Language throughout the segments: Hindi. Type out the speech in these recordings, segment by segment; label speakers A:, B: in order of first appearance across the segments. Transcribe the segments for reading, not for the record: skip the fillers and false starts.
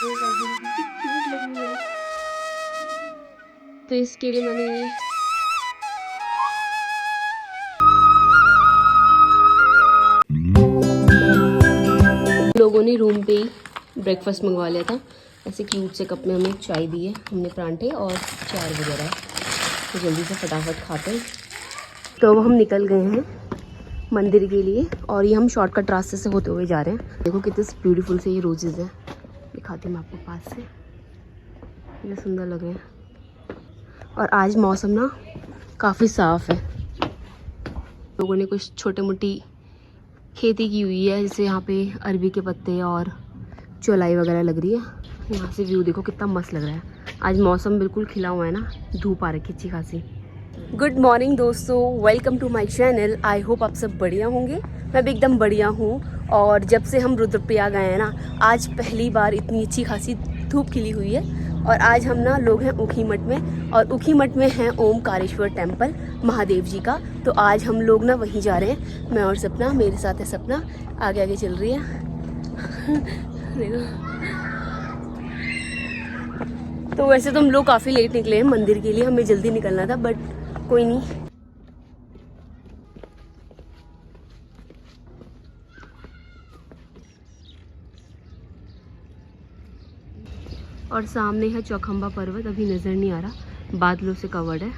A: तो इसके लिए मैंने ये लोगों ने रूम पे ही ब्रेकफास्ट मंगवा लिया था। ऐसे क्यूट से कप में हमें चाय दी है, हमने परांठे और चार वगैरह, तो जल्दी से फटाफट खाते हैं। तो अब हम निकल गए हैं मंदिर के लिए और ये हम शॉर्टकट रास्ते से होते हुए जा रहे हैं। देखो कितने ब्यूटीफुल से ये रोजेज हैं, दिखाती हूँ मैं आपको पास से, कितने सुंदर लग रहे हैं। और आज मौसम ना काफ़ी साफ़ है। लोगों ने कुछ छोटे मोटी खेती की हुई है, जैसे यहाँ पे अरबी के पत्ते और चौलाई वगैरह लग रही है। यहाँ से व्यू देखो कितना मस्त लग रहा है। आज मौसम बिल्कुल खिला हुआ है ना, धूप आ रखी अच्छी खासी। गुड मॉर्निंग दोस्तों, welcome to my channel. I hope आप सब बढ़िया होंगे। मैं भी एकदम बढ़िया हूँ। और जब से हम रुद्रप्रयाग गए हैं ना, आज पहली बार इतनी अच्छी खासी धूप खिली हुई है। और आज हम ना लोग हैं ऊखीमठ में, और ऊखीमठ में है ओमकारेश्वर टेम्पल महादेव जी का। तो आज हम लोग ना वहीं जा रहे हैं, मैं और सपना, मेरे साथ है सपना, आगे आगे चल रही है। देखो, तो वैसे तो हम लोग काफ़ी लेट निकले हैं मंदिर के लिए, हमें जल्दी निकलना था, बट कोई नहीं। और सामने है चौखंबा पर्वत, अभी नज़र नहीं आ रहा, बादलों से कवर्ड है। तो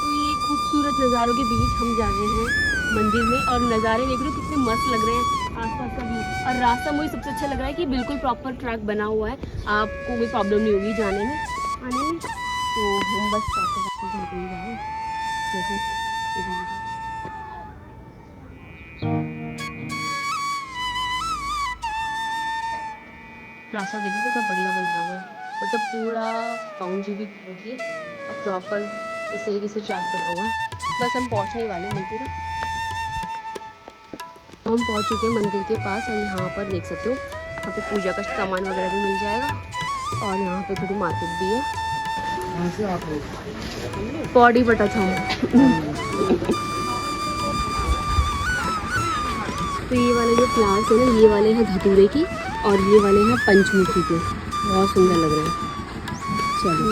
A: ये खूबसूरत नज़ारों के बीच हम जा रहे हैं मंदिर में, और नज़ारे देख रहे हो कितने मस्त लग रहे हैं, आसपास का व्यू। और रास्ता मुझे सबसे अच्छा लग रहा है कि बिल्कुल प्रॉपर ट्रैक बना हुआ है, आपको कोई प्रॉब्लम नहीं होगी जाने में आने में। तो हम बस जाते जाते ही जाए। देखो रास्ता देखो कितना बढ़िया बन रहा है, मतलब पूरा बाउंड्री भी होगी और प्रॉपर इस तरीके से ट्रैक बना हुआ है। बस हम पहुंचने वाले हैं मंदिर। हम पहुंच चुके हैं मंदिर के पास, और यहाँ पर देख सकते हो यहाँ पे पूजा का सामान वगैरह भी मिल जाएगा, और यहाँ पे थोड़ी मार्केट भी है। पौड़ी बटा छाऊ। तो ये वाले जो फ्लावर्स है ना, ये वाले हैं धतूरे की, और ये वाले हैं पंचमुखी के, बहुत सुंदर लग रहे हैं। चलो,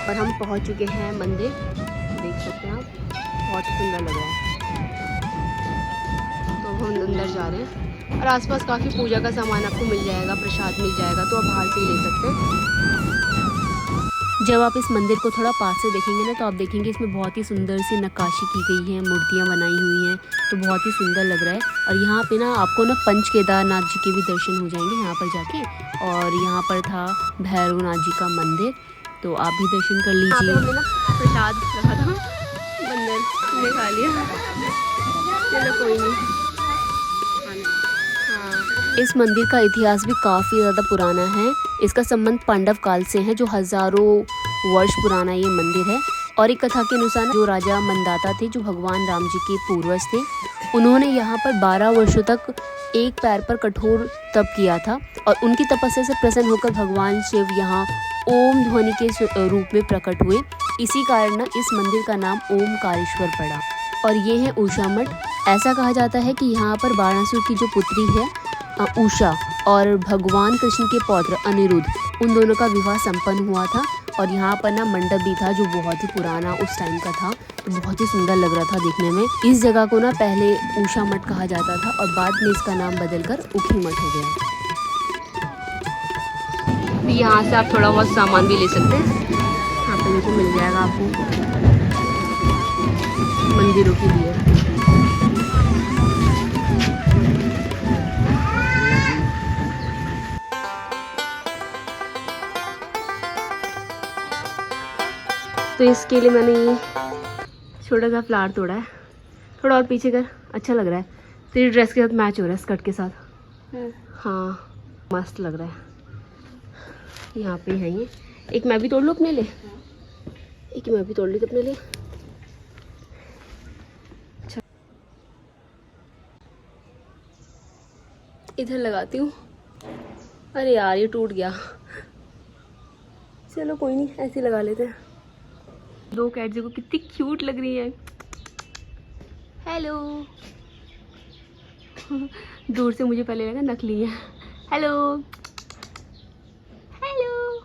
A: और हम पहुंच चुके हैं मंदिर, देख सकते हैं आप, बहुत सुंदर लग रहा है। तो हम अंदर जा रहे हैं, और आसपास काफ़ी पूजा का सामान आपको मिल जाएगा, प्रसाद मिल जाएगा, तो आप बाहर से ही ले सकते हैं। जब आप इस मंदिर को थोड़ा पास से देखेंगे ना, तो आप देखेंगे इसमें बहुत ही सुंदर सी नक्काशी की गई है, मूर्तियाँ बनाई हुई हैं, तो बहुत ही सुंदर लग रहा है। और यहाँ पे ना आपको ना पंच केदारनाथ जी के भी दर्शन हो जाएंगे यहाँ पर जाके। और यहाँ पर था भैरवनाथ जी का मंदिर, तो आप भी दर्शन कर लीजिए। हमने ना प्रसाद रखा था, बंदर ने खा लिया, चलो कोई नहीं। इस मंदिर का इतिहास भी काफ़ी ज़्यादा पुराना है। इसका संबंध पांडव काल से है, जो हज़ारों वर्ष पुराना ये मंदिर है। और एक कथा के अनुसार जो राजा मंदाता थे, जो भगवान राम जी के पूर्वज थे, उन्होंने यहाँ पर 12 वर्षों तक एक पैर पर कठोर तप किया था, और उनकी तपस्या से प्रसन्न होकर भगवान शिव यहाँ ओम ध्वनि के रूप में प्रकट हुए। इसी कारण इस मंदिर का नाम ओमकारेश्वर पड़ा। और ये है उषा मठ। ऐसा कहा जाता है कि यहाँ पर बाणासुर की जो पुत्री है उषा, और भगवान कृष्ण के पौत्र अनिरुद्ध, उन दोनों का विवाह संपन्न हुआ था। और यहाँ पर ना मंडप भी था, जो बहुत ही पुराना उस टाइम का था, तो बहुत ही सुंदर लग रहा था देखने में। इस जगह को ना पहले उषा मठ कहा जाता था, और बाद में इसका नाम बदलकर ऊखीमठ हो गया। यहाँ से आप थोड़ा बहुत सामान भी ले सकते हैं, यहाँ पे देखो मिल जाएगा आपको मंदिरों के लिए। तो इसके लिए मैंने ये छोटा सा फ्लावर तोड़ा है, थोड़ा और पीछे कर, अच्छा लग रहा है, तेरी ड्रेस के साथ मैच हो रहा है, स्कर्ट के साथ। हाँ मस्त लग रहा है। यहाँ पे है ये, एक मैं भी तोड़ लूँ अपने लिए, एक मैं भी तोड़ ली अपने लिए। अच्छा, इधर लगाती हूँ। अरे यार ये टूट गया। चलो कोई नहीं, ऐसे लगा लेते हैं। दो कैट देखो कितनी क्यूट लग रही है। हेलो। दूर से मुझे पहले लगा नकली है। Hello hello.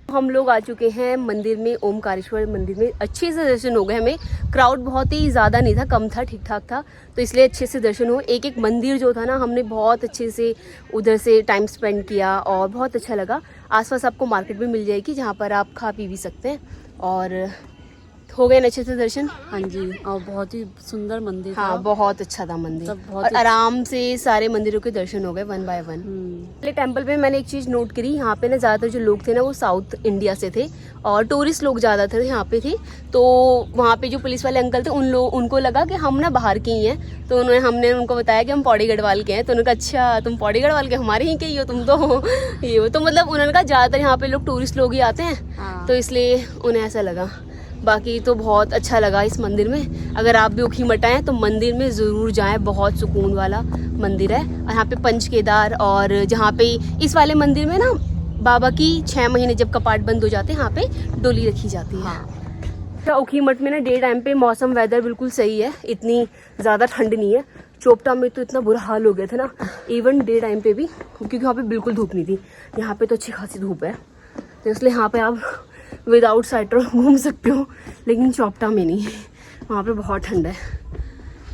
A: हम लोग आ चुके हैं मंदिर में, ओमकारेश्वर मंदिर में। अच्छे से दर्शन हो गए हमें। क्राउड बहुत ही ज़्यादा नहीं था, कम था, ठीक ठाक था, तो इसलिए अच्छे से दर्शन हो। एक एक मंदिर जो था ना, हमने बहुत अच्छे से उधर से टाइम स्पेंड किया और बहुत अच्छा लगा। आसपास आपको मार्केट भी मिल जाएगी जहाँ पर आप खा पी भी सकते हैं। और हो गए अच्छे से दर्शन।
B: हाँ जी, और बहुत ही सुंदर मंदिर था।
A: हाँ बहुत अच्छा था मंदिर,
B: बहुत
A: और आराम से सारे मंदिरों के दर्शन हो गए वन बाय वन। पहले टेम्पल पे मैंने एक चीज़ नोट करी, यहाँ पे ना ज़्यादातर जो लोग थे ना वो साउथ इंडिया से थे और टूरिस्ट लोग ज़्यादातर यहाँ पे थे। तो वहाँ पे जो पुलिस वाले अंकल थे उनको लगा कि हम ना बाहर के ही हैं, तो हमने उनको बताया कि हम पौड़ी गढ़वाल के हैं। तो उन्होंने कहा अच्छा तुम पौड़ी गढ़वाल के, हमारे ही के ही हो तुम तो। ये हो तो मतलब उन्होंने कहा ज़्यादातर यहाँ पे लोग टूरिस्ट लोग ही आते हैं, तो इसलिए उन्हें ऐसा लगा। बाकी तो बहुत अच्छा लगा इस मंदिर में। अगर आप भी ऊखीमठ आएँ तो मंदिर में ज़रूर जाएं, बहुत सुकून वाला मंदिर है। और यहाँ पे पंच केदार, और जहाँ पे इस वाले मंदिर में ना बाबा की 6 महीने जब कपाट बंद हो जाते हैं यहाँ पे डोली रखी जाती है। हाँ। ऊखीमठ में ना डे टाइम पे मौसम वेदर बिल्कुल सही है, इतनी ज़्यादा ठंड नहीं है। चोपटा में तो इतना बुरा हाल हो गया था ना, इवन डे टाइम पे भी, क्योंकि वहाँ पे बिल्कुल धूप नहीं थी। यहाँ पे तो अच्छी खासी धूप है, तो इसलिए यहाँ पे आप विदाउट स्वेटर घूम सकते हो, लेकिन चोपटा में नहीं, वहाँ पे बहुत ठंड है।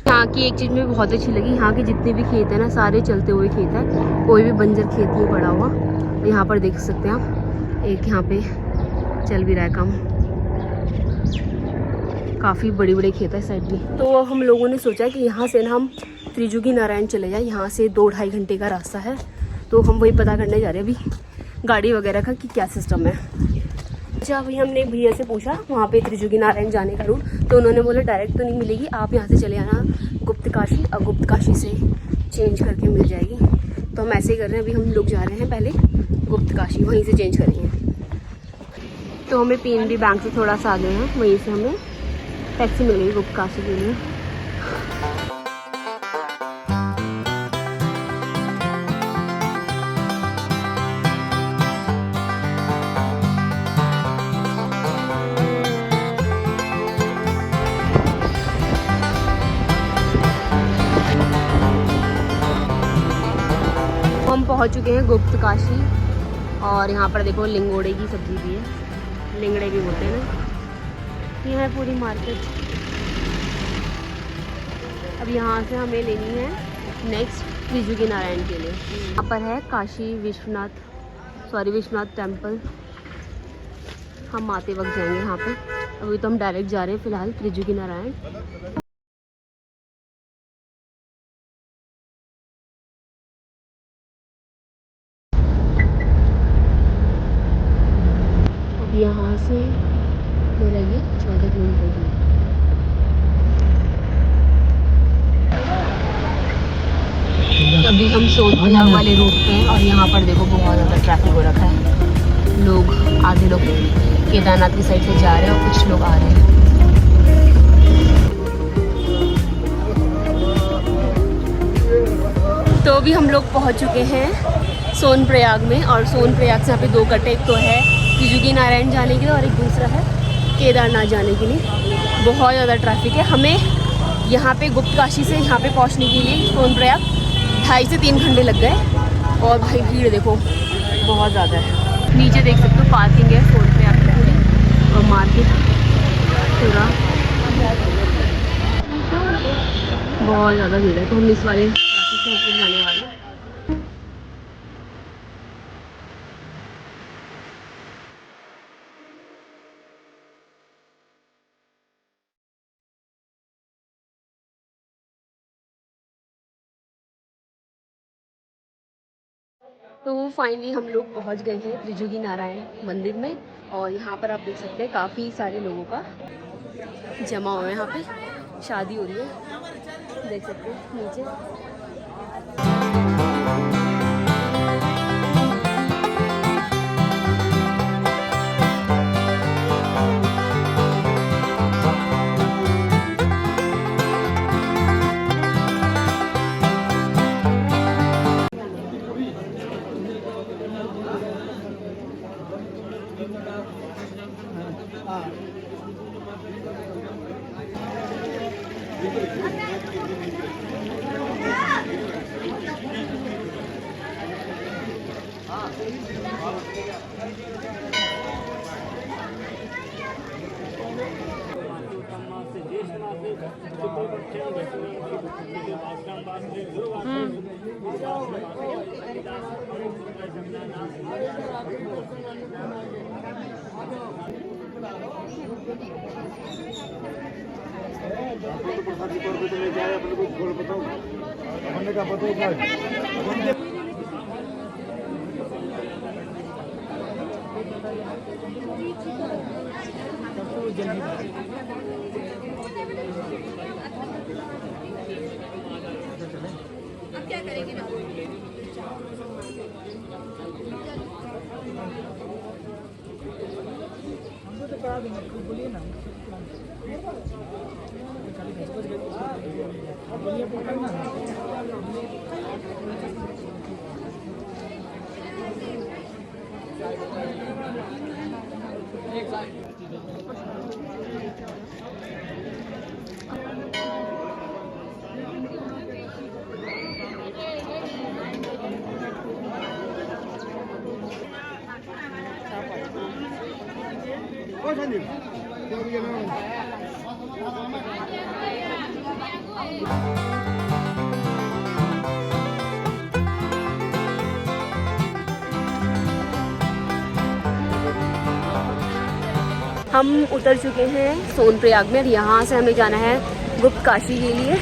A: यहाँ की एक चीज़ मुझे बहुत अच्छी लगी, यहाँ के जितने भी खेत हैं ना सारे चलते हुए खेत है, कोई भी बंजर खेत नहीं पड़ा हुआ। यहाँ पर देख सकते हैं आप, एक यहाँ पे चल भी रहा है काम, काफ़ी बड़े बड़े खेत है साइड में। तो हम लोगों ने सोचा कि यहाँ से ना हम त्रिजुगी नारायण चले जाए। यहाँ से 2-2.5 घंटे का रास्ता है, तो हम वही पता करने जा रहे हैं अभी गाड़ी वगैरह का कि क्या सिस्टम है। अच्छा, वही हमने एक भैया से पूछा वहाँ पे त्रिजुगी नारायण जाने का रूट, तो उन्होंने बोला डायरेक्ट तो नहीं मिलेगी, आप यहाँ से चले आना गुप्त काशी, और गुप्त काशी से चेंज करके मिल जाएगी। तो हम ऐसे ही कर रहे हैं, अभी हम लोग जा रहे हैं पहले गुप्त काशी, वहीं से चेंज करेंगे। तो हमें पीएनबी बैंक से थोड़ा सा आगे हैं, वहीं से हमें टैक्सी मिल गई गुप्त काशी के लिए। हम पहुंच चुके हैं गुप्त काशी, और यहाँ पर देखो लिंगोड़े की सब्जी भी है, लिंगड़े भी बोलते हैं ना। यह है पूरी मार्केट। अब यहाँ से हमें लेनी है नेक्स्ट त्रिजुगी नारायण के लिए। यहाँ पर है काशी विश्वनाथ टेम्पल, हम आते वक्त जाएंगे यहाँ पे। अभी तो हम डायरेक्ट जा रहे हैं फिलहाल त्रिजुगी नारायण। यहाँ से मेरा ये 14 किलोमीटर दूर। अभी हम सोनपुरा वाले रूट पे हैं, और यहाँ पर देखो बहुत ज़्यादा ट्रैफिक हो रखा है। लोग आधे लोग केदारनाथ की साइड से जा रहे हैं और कुछ लोग आ रहे हैं। तो अभी हम लोग पहुँच चुके हैं सोनप्रयाग में, और सोनप्रयाग से यहाँ पे 2 कटे, एक तो है त्रिजुगी नारायण जाने के लिए और एक दूसरा है केदारनाथ जाने के लिए। बहुत ज़्यादा ट्रैफिक है। हमें यहाँ पे गुप्त काशी से यहाँ पे पहुँचने के लिए सोनप्रयाग 2.5 से 3 घंटे लग गए। और भाई भीड़ देखो बहुत ज़्यादा है। नीचे देख सकते हो पार्किंग है सोनप्रयाग की पूरी, और मार्केट पूरा बहुत ज़्यादा भीड़ है। तो हम इस वाले रास्ते से जाने वाले हैं। तो फाइनली हम लोग पहुंच गए हैं त्रिजुगी नारायण मंदिर में, और यहाँ पर आप देख सकते हैं काफ़ी सारे लोगों का जमा हुआ है। यहाँ पे शादी हो रही है, देख सकते हैं नीचे। हम उतर चुके हैं सोनप्रयाग में। यहाँ से हमें जाना है गुप्त काशी के लिए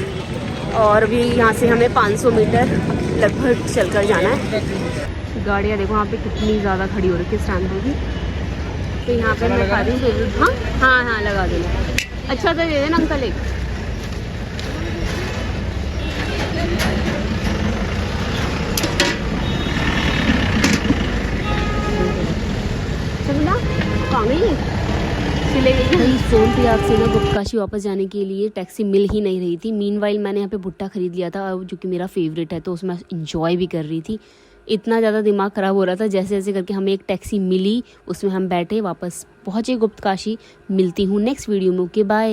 A: और अभी यहाँ से हमें 500 मीटर लगभग चलकर जाना है। गाड़ियाँ देखो यहाँ पे कितनी ज़्यादा खड़ी हो रही है स्टैंड पर भी। तो यहाँ पे मैं खा रही हूँ। हाँ हाँ हाँ लगा देना। अच्छा तो दे देना अंकल एक। चलना कहाँ गई? सोनप्रयाग से ना गुप्त काशी वापस जाने के लिए टैक्सी मिल ही नहीं रही थी। मीनवाइल मैंने यहाँ पे भुट्टा खरीद लिया था जो कि मेरा फेवरेट है, तो उसमें इंजॉय भी कर रही थी। इतना ज़्यादा दिमाग ख़राब हो रहा था। जैसे जैसे करके हमें एक टैक्सी मिली, उसमें हम बैठे वापस पहुँचे गुप्त काशी। मिलती हूँ नेक्स्ट वीडियो में। Okay bye.